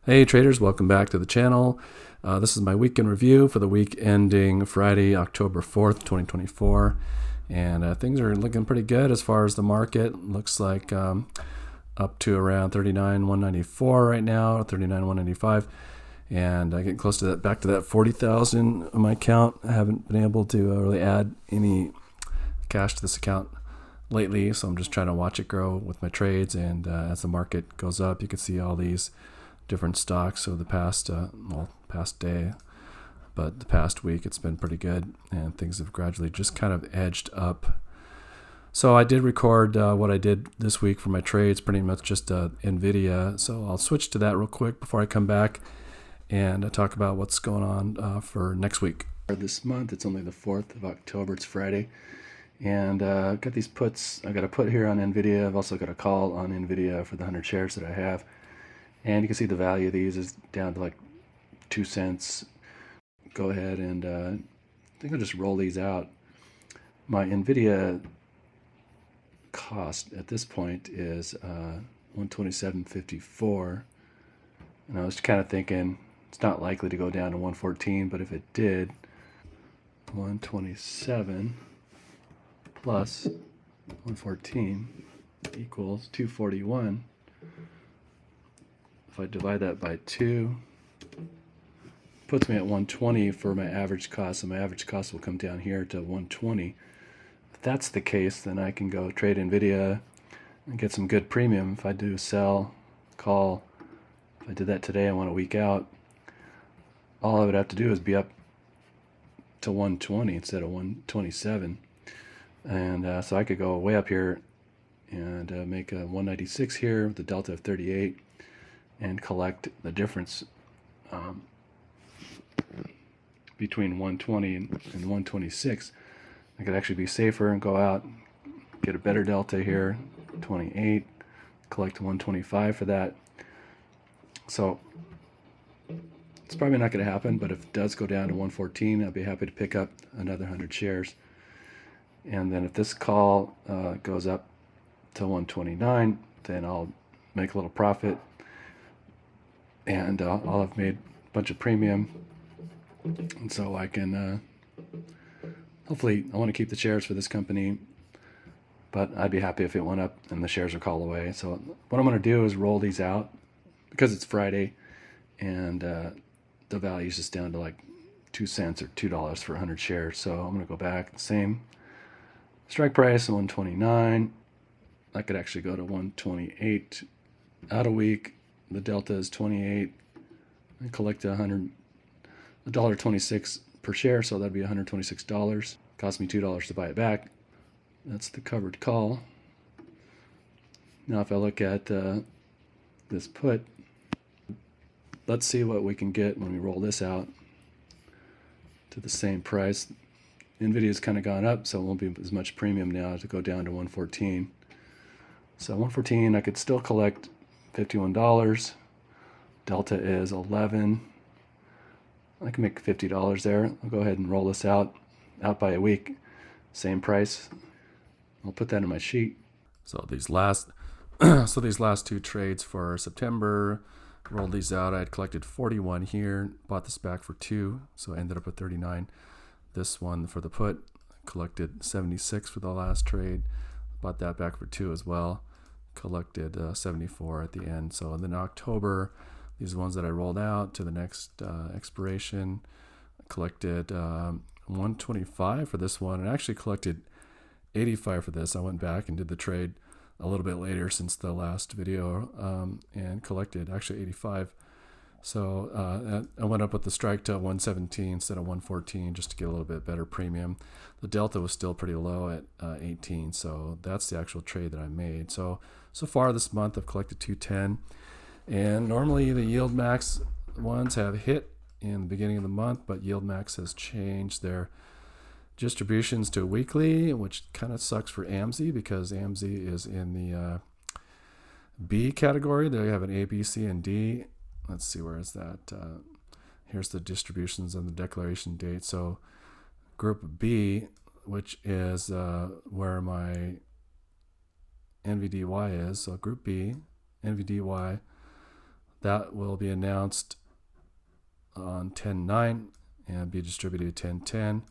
Hey traders, welcome back to the channel. This is my week in review for the week ending Friday, October 4th, 2024. And things are looking pretty good as far as the market. Looks like up to around 39,194 right now, 39,195. And getting close to that, back to that 40,000 on my account. I haven't been able to really add any cash to this account lately, so I'm just trying to watch it grow with my trades. And as the market goes up, you can see all these different stocks over the past past day, but the past week it's been pretty good, and things have gradually just kind of edged up. So I did record what I did this week for my trades, pretty much just NVDA. So I'll switch to that real quick before I come back and talk about what's going on for next week. This month, it's only the 4th of October, it's Friday. And I've got these puts. I got a put here on NVIDIA. I've also got a call on NVIDIA for the 100 shares that I have. And you can see the value of these is down to like 2 cents. Go ahead and I think I'll just roll these out. My NVIDIA cost at this point is $127.54. And I was kind of thinking it's not likely to go down to 114, but if it did, 127 plus 114 equals 241. If I divide that by 2, puts me at 120 for my average cost, so my average cost will come down here to 120. If that's the case, then I can go trade NVIDIA and get some good premium. If I do sell, call, if I did that today, I want a week out, all I would have to do is be up to 120 instead of 127. And so I could go way up here and make a 196 here with a delta of 38 and collect the difference between 120 and 126. I could actually be safer and go out, get a better delta here, 28, collect 125 for that. So it's probably not going to happen, but if it does go down to 114, I'll be happy to pick up another 100 shares. And then if this call goes up to 129, then I'll make a little profit, and I'll have made a bunch of premium. And so I can, hopefully, I want to keep the shares for this company, but I'd be happy if it went up and the shares are called away. So what I'm going to do is roll these out because it's Friday, and the value is just down to like 2 cents or $2 for 100 shares. So I'm going to go back, same strike price, 129. I could actually go to 128 out a week. The delta is 28. I collect $1.26 per share, so that'd be $126. Cost me $2 to buy it back. That's the covered call. Now if I look at this put, let's see what we can get when we roll this out to the same price. NVIDIA's kind of gone up, so it won't be as much premium now to go down to 114. So 114, I could still collect $51. Delta is 11. I can make $50 there. I'll go ahead and roll this out by a week. Same price. I'll put that in my sheet. So these last two trades for September, rolled these out. I had collected 41 here, bought this back for 2, so I ended up with 39. This one for the put, collected 76 for the last trade, bought that back for 2 as well, collected 74 at the end. So then October, these are ones that I rolled out to the next expiration, collected 125 for this one, and actually collected 85 for this. I went back and did the trade a little bit later since the last video and collected actually 85. So I went up with the strike to 117 instead of 114 just to get a little bit better premium. The delta was still pretty low at 18, so that's the actual trade that I made. So far this month I've collected 210, and normally the yield max ones have hit in the beginning of the month, but yield max has changed their distributions to weekly, which kind of sucks for AMZ because AMZ is in the B category. They have an A, B, C, and D. Let's see, where is that? Here's the distributions and the declaration date. So group B, which is where my NVDY is. So group B, NVDY, That will be announced on 10/9 and be distributed at 10/10.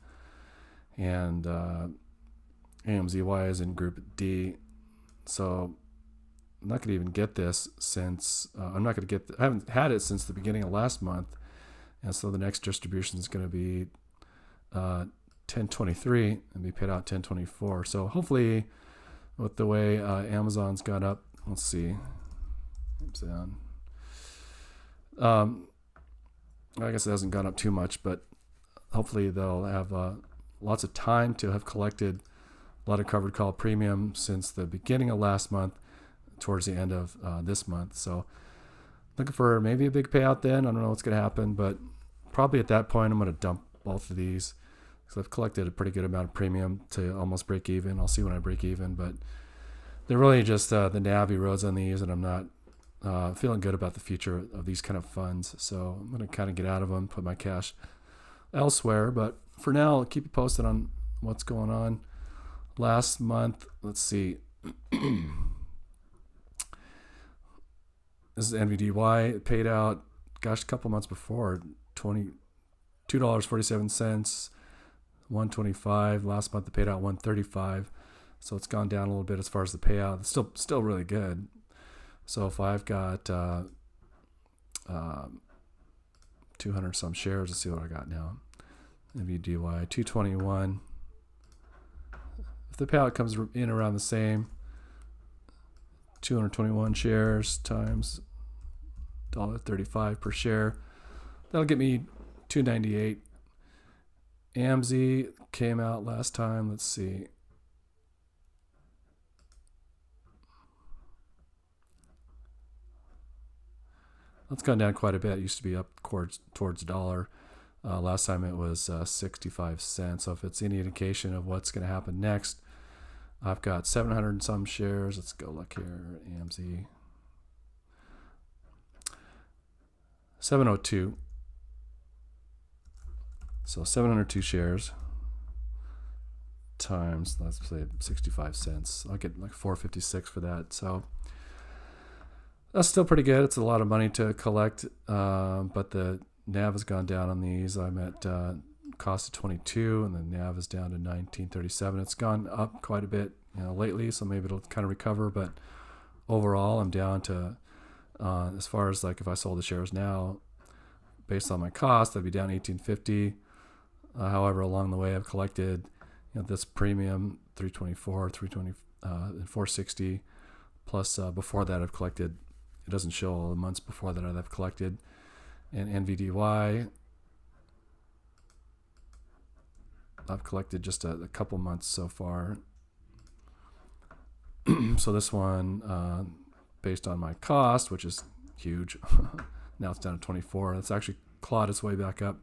And AMZY is in Group D. So I'm not going to even get this since I haven't had it since the beginning of last month. And so the next distribution is going to be 10/23 and be paid out 10/24. So hopefully, with the way Amazon's gone up, let's see. I guess it hasn't gone up too much, but hopefully they'll have lots of time to have collected a lot of covered call premium since the beginning of last month towards the end of this month. So looking for maybe a big payout then. I don't know what's going to happen, but probably at that point I'm going to dump both of these because I've collected a pretty good amount of premium to almost break even. I'll see when I break even, but they're really just the NAV erodes on these, and I'm not feeling good about the future of these kind of funds. So I'm going to kind of get out of them, put my cash elsewhere. But for now, I'll keep you posted on what's going on. Last month, let's see. This is NVDA. It paid out, a couple months before, $22.47, $1.25. Last month, it paid out $1.35. So it's gone down a little bit as far as the payout. It's still really good. So if I've got 200 some shares, let's see what I got now. NVDY 221. If the payout comes in around the same, 221 shares times $1.35 per share, that'll get me 298. AMZ came out last time. Let's see. It's gone down quite a bit. It used to be up towards $1. Last time it was 65 cents. So if it's any indication of what's going to happen next, I've got 700 and some shares. Let's go look here. AMZ 702. So 702 shares times, let's say 65 cents. I'll get like 456 for that. So that's still pretty good. It's a lot of money to collect, but the NAV has gone down on these. I'm at cost of 22, and the NAV is down to 1937. It's gone up quite a bit, lately, so maybe it'll kind of recover. But overall, I'm down to as far as like if I sold the shares now, based on my cost, I'd be down 1850. However, along the way, I've collected this premium 324, 320, and 460. Plus, before that, I've collected. It doesn't show all the months before that I've collected. And NVDY, I've collected just a couple months so far. So this one, based on my cost, which is huge, now it's down to 24. It's actually clawed its way back up.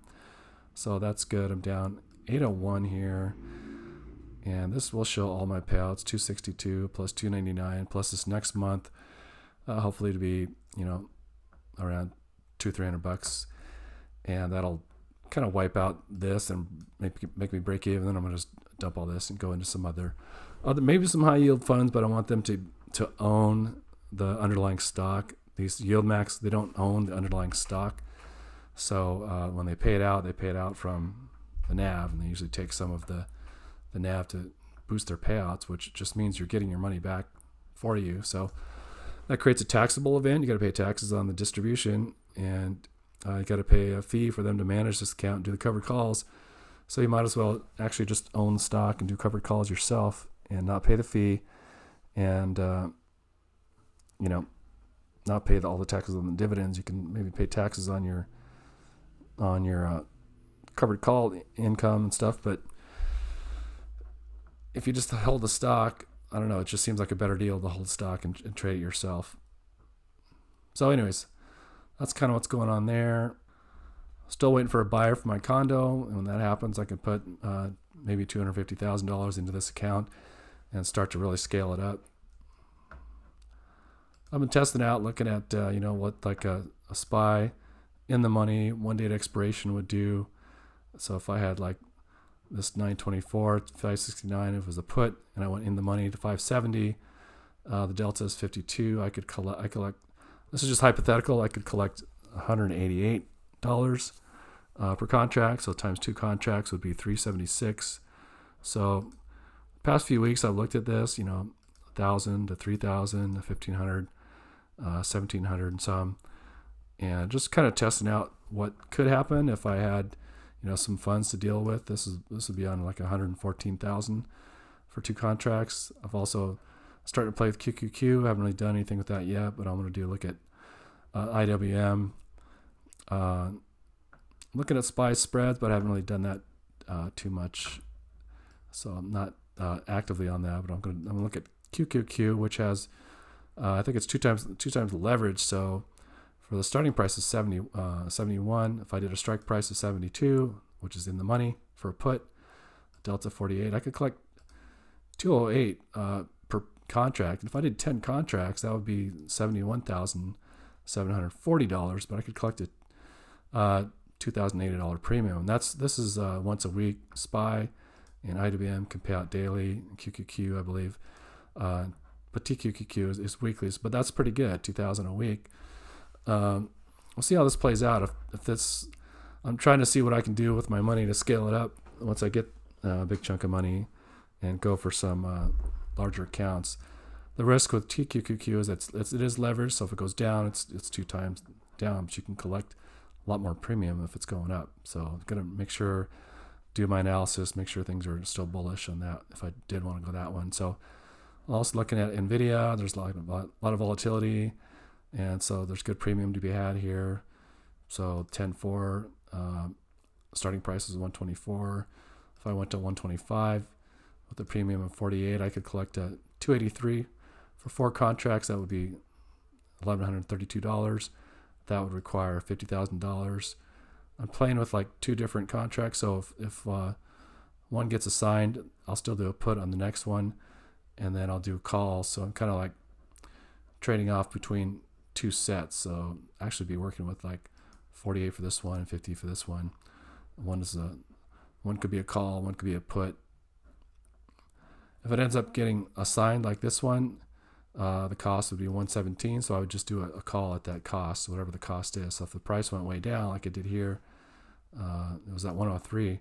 So that's good. I'm down 801 here. And this will show all my payouts, 262 plus 299 plus this next month, hopefully to be, around $200-300, and that'll kind of wipe out this and make me break even. Then I'm gonna just dump all this and go into some other maybe some high yield funds, but I want them to own the underlying stock. These yield max, they don't own the underlying stock, so when they pay it out from the NAV, and they usually take some of the NAV to boost their payouts, which just means you're getting your money back for you. So that creates a taxable event. You got to pay taxes on the distribution, and you got to pay a fee for them to manage this account and do the covered calls. So you might as well actually just own the stock and do covered calls yourself and not pay the fee, and not pay all the taxes on the dividends. You can maybe pay taxes on your covered call income and stuff, but if you just hold the stock, I don't know, it just seems like a better deal to hold stock and trade it yourself. So anyways, that's kind of what's going on there. Still waiting for a buyer for my condo, and when that happens, I can put maybe $250,000 into this account and start to really scale it up. I've been testing out, looking at what like a SPY in the money 1 day expiration would do. So if I had like this 924, 569, if it was a put, and I went in the money to 570, the delta is 52. I could collect This is just hypothetical. I could collect $188 per contract. So times 2 contracts would be $376. So past few weeks I've looked at this, 1,000 to 3,000 to 1,500, 1,700 and some, and just kind of testing out what could happen if I had, some funds to deal with. This would be on like 114,000 for 2 contracts. I've also started to play with QQQ. I haven't really done anything with that yet, but I'm going to look at IWM. Looking at SPY spreads, but I haven't really done that too much. So I'm not actively on that, but I'm going to look at QQQ, which has, I think it's two times leverage. So for the starting price is 71. If I did a strike price of 72, which is in the money for a put, delta 48, I could collect 208 per contract. And if I did 10 contracts, that would be $71,740, but I could collect a $2,080 premium. And this is once a week. SPY and IWM can pay out daily. QQQ, I believe, but TQQQ is weekly. But that's pretty good, $2,000 a week. We'll see how this plays out. If this, I'm trying to see what I can do with my money to scale it up once I get a big chunk of money and go for some larger accounts. The risk with TQQQ is that it is leveraged, so if it goes down, it's 2 times down, but you can collect a lot more premium if it's going up. So I'm going to make sure, do my analysis, make sure things are still bullish on that if I did want to go that one. So I'm also looking at NVDA. There's a lot of volatility, and so there's good premium to be had here. So 10.4, starting price is 124. If I went to 125 with a premium of 48, I could collect a 283 for 4 contracts. That would be $1,132. That would require $50,000. I'm playing with like 2 different contracts. So if one gets assigned, I'll still do a put on the next one, and then I'll do a call. So I'm kind of like trading off between 2 sets. So actually be working with like 48 for this one and 50 for this one. One could be a call, one could be a put. If it ends up getting assigned like this one, the cost would be 117. So I would just do a call at that cost, whatever the cost is. So if the price went way down, like it did here, it was at 103.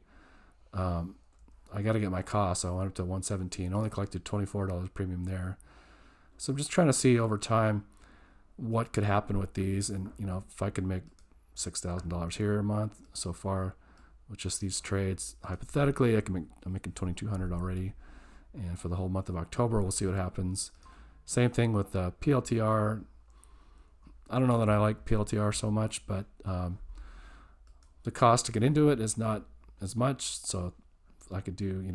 I got to get my cost. So I went up to 117. Only collected $24 premium there. So I'm just trying to see over time what could happen with these, and if I could make $6,000 here a month so far with just these trades. Hypothetically, I'm making $2,200 already, and for the whole month of October, we'll see what happens. Same thing with PLTR. I don't know that I like PLTR so much, but the cost to get into it is not as much. So I could do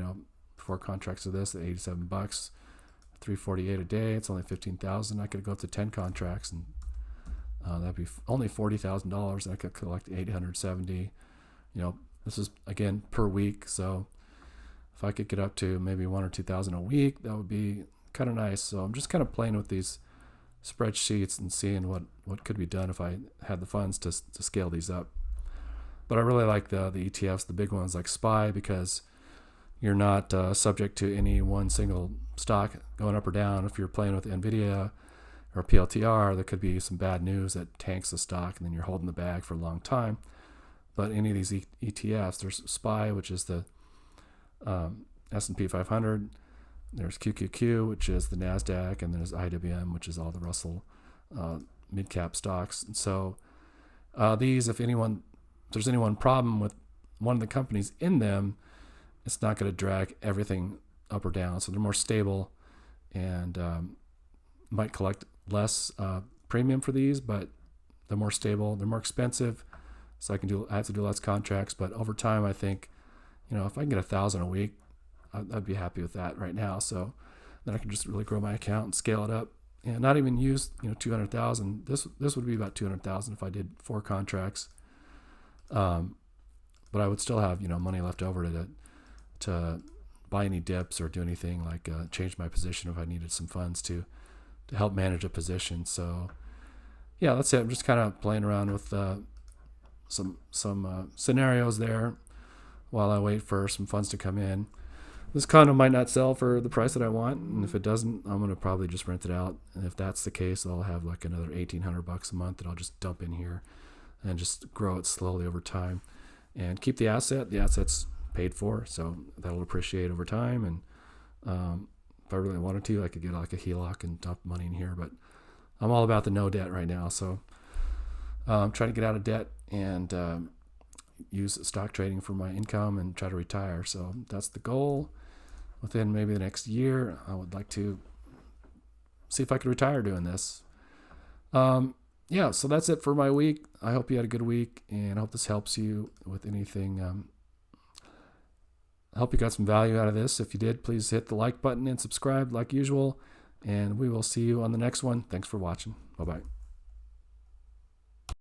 4 contracts of this at $87, $348 a day. It's only $15,000. I could go up to 10 contracts, and that'd be only $40,000. I could collect $870. This is again per week. So if I could get up to maybe 1,000 or 2,000 a week, that would be kind of nice. So I'm just kind of playing with these spreadsheets and seeing what could be done if I had the funds to scale these up. But I really like the ETFs, the big ones like SPY, because you're not subject to any one single stock going up or down. If you're playing with NVDA or PLTR, there could be some bad news that tanks the stock, and then you're holding the bag for a long time. But any of these ETFs, there's SPY, which is the S&P 500. There's QQQ, which is the NASDAQ, and there's IWM, which is all the Russell mid-cap stocks. And so these, if there's any one problem with one of the companies in them, it's not going to drag everything up or down. So they're more stable, and might collect less premium for these, but they're more stable. They're more expensive, so I have to do less contracts. But over time, I think, if I can get 1,000 a week, I'd be happy with that right now. So then I can just really grow my account and scale it up, and not even use 200,000. This would be about 200,000 if I did 4 contracts. But I would still have money left over to buy any dips or do anything like change my position if I needed some funds to help manage a position. So yeah, that's it. I'm just kind of playing around with some scenarios there while I wait for some funds to come in. This condo might not sell for the price that I want, and if it doesn't, I'm gonna probably just rent it out. And if that's the case, I'll have like another $1,800 a month that I'll just dump in here and just grow it slowly over time and keep the asset. The asset's paid for, so that'll appreciate over time. And if I really wanted to, I could get like a HELOC and dump money in here, but I'm all about the no debt right now. So I'm trying to get out of debt and use stock trading for my income and try to retire. So that's the goal. Within maybe the next year, I would like to see if I could retire doing this. Yeah, so that's it for my week. I hope you had a good week, and I hope this helps you with anything. I hope you got some value out of this. If you did, please hit the like button and subscribe like usual, and we will see you on the next one. Thanks for watching. Bye-bye.